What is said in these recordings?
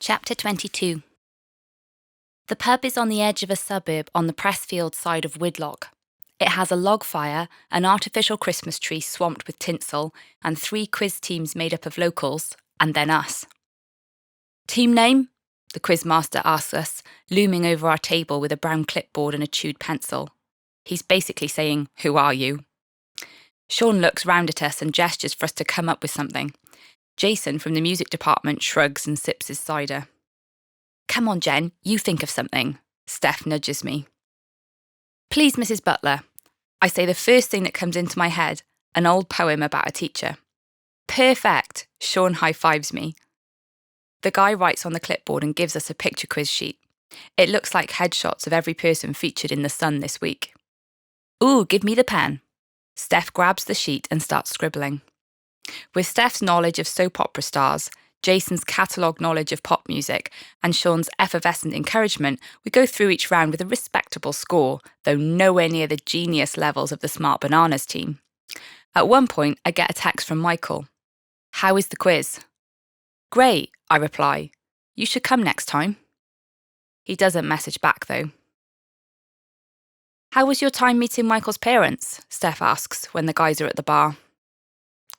Chapter 22. The pub is on the edge of a suburb on the Pressfield side of Widlock. It has a log fire, an artificial Christmas tree swamped with tinsel, and 3 quiz teams made up of locals, and then us. Team name? The quizmaster asks us, looming over our table with a brown clipboard and a chewed pencil. He's basically saying, "Who are you?" Sean looks round at us and gestures for us to come up with something. Jason from the music department shrugs and sips his cider. "Come on, Jen, you think of something." Steph nudges me. "Please, Mrs. Butler." I say the first thing that comes into my head, an old poem about a teacher. "Perfect," Sean high-fives me. The guy writes on the clipboard and gives us a picture quiz sheet. It looks like headshots of every person featured in The Sun this week. "Ooh, give me the pen." Steph grabs the sheet and starts scribbling. With Steph's knowledge of soap opera stars, Jason's catalogue knowledge of pop music, and Sean's effervescent encouragement, we go through each round with a respectable score, though nowhere near the genius levels of the Smart Bananas team. At one point, I get a text from Michael. "How is the quiz?" "Great," I reply. "You should come next time." He doesn't message back, though. "How was your time meeting Michael's parents?" Steph asks when the guys are at the bar.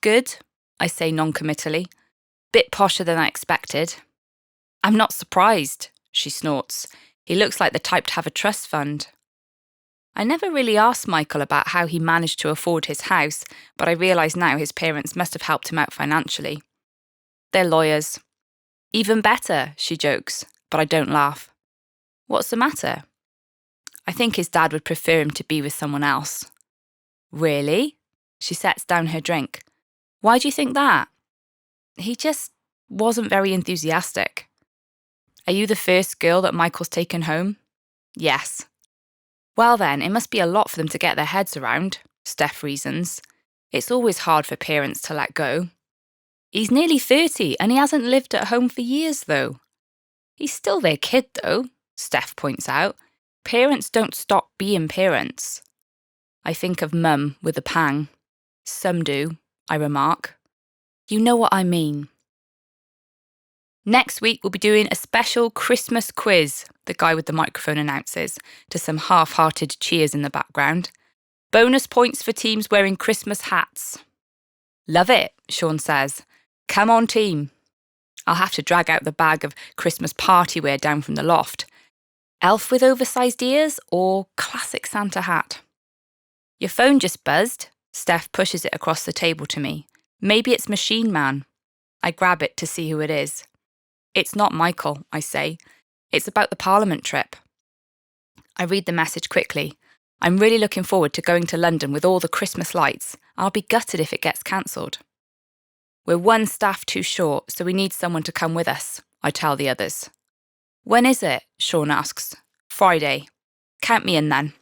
"Good," I say non-committally. "Bit posher than I expected." "I'm not surprised," she snorts. "He looks like the type to have a trust fund." I never really asked Michael about how he managed to afford his house, but I realise now his parents must have helped him out financially. "They're lawyers." "Even better," she jokes, but I don't laugh. "What's the matter?" "I think his dad would prefer him to be with someone else." "Really?" She sets down her drink. "Why do you think that?" "He just wasn't very enthusiastic." "Are you the first girl that Michael's taken home?" "Yes." "Well then, it must be a lot for them to get their heads around," Steph reasons. "It's always hard for parents to let go." "He's nearly 30 and he hasn't lived at home for years though." "He's still their kid though," Steph points out. "Parents don't stop being parents." I think of Mum with a pang. "Some do," I remark. "You know what I mean." "Next week we'll be doing a special Christmas quiz," the guy with the microphone announces, to some half-hearted cheers in the background. "Bonus points for teams wearing Christmas hats." "Love it," Sean says. "Come on, team." I'll have to drag out the bag of Christmas party wear down from the loft. Elf with oversized ears or classic Santa hat? "Your phone just buzzed." Steph pushes it across the table to me. "Maybe it's Machine Man." I grab it to see who it is. "It's not Michael," I say. "It's about the Parliament trip." I read the message quickly. "I'm really looking forward to going to London with all the Christmas lights. I'll be gutted if it gets cancelled." "We're 1 staff too short, so we need someone to come with us," I tell the others. "When is it?" Sean asks. "Friday." "Count me in then."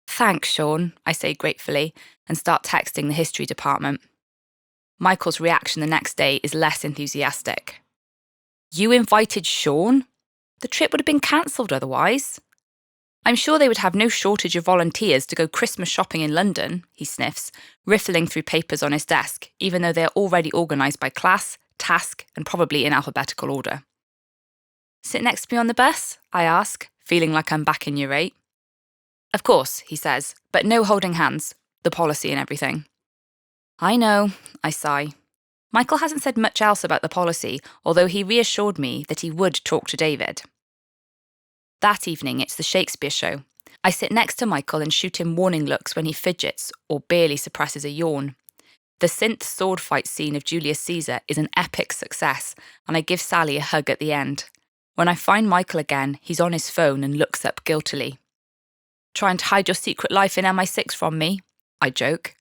"Thanks, Sean," I say gratefully, and start texting the history department. Michael's reaction the next day is less enthusiastic. "You invited Sean? The trip would have been cancelled otherwise." "I'm sure they would have no shortage of volunteers to go Christmas shopping in London," he sniffs, riffling through papers on his desk, even though they are already organised by class, task, and probably in alphabetical order. "Sit next to me on the bus?" I ask, feeling like I'm back in Year 8. "Of course," he says, "but no holding hands, the policy and everything." "I know," I sigh. Michael hasn't said much else about the policy, although he reassured me that he would talk to David. That evening, it's the Shakespeare show. I sit next to Michael and shoot him warning looks when he fidgets or barely suppresses a yawn. The synth sword fight scene of Julius Caesar is an epic success, and I give Sally a hug at the end. When I find Michael again, he's on his phone and looks up guiltily. "Trying to hide your secret life in MI6 from me?" I joke.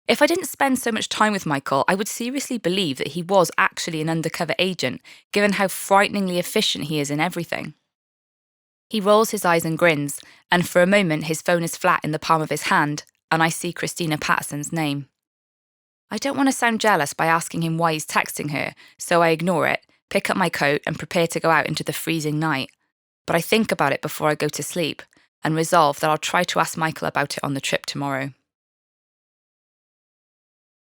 If I didn't spend so much time with Michael, I would seriously believe that he was actually an undercover agent, given how frighteningly efficient he is in everything. He rolls his eyes and grins, and for a moment his phone is flat in the palm of his hand, and I see Christina Patterson's name. I don't want to sound jealous by asking him why he's texting her, so I ignore it, pick up my coat and prepare to go out into the freezing night. But I think about it before I go to sleep, and resolve that I'll try to ask Michael about it on the trip tomorrow.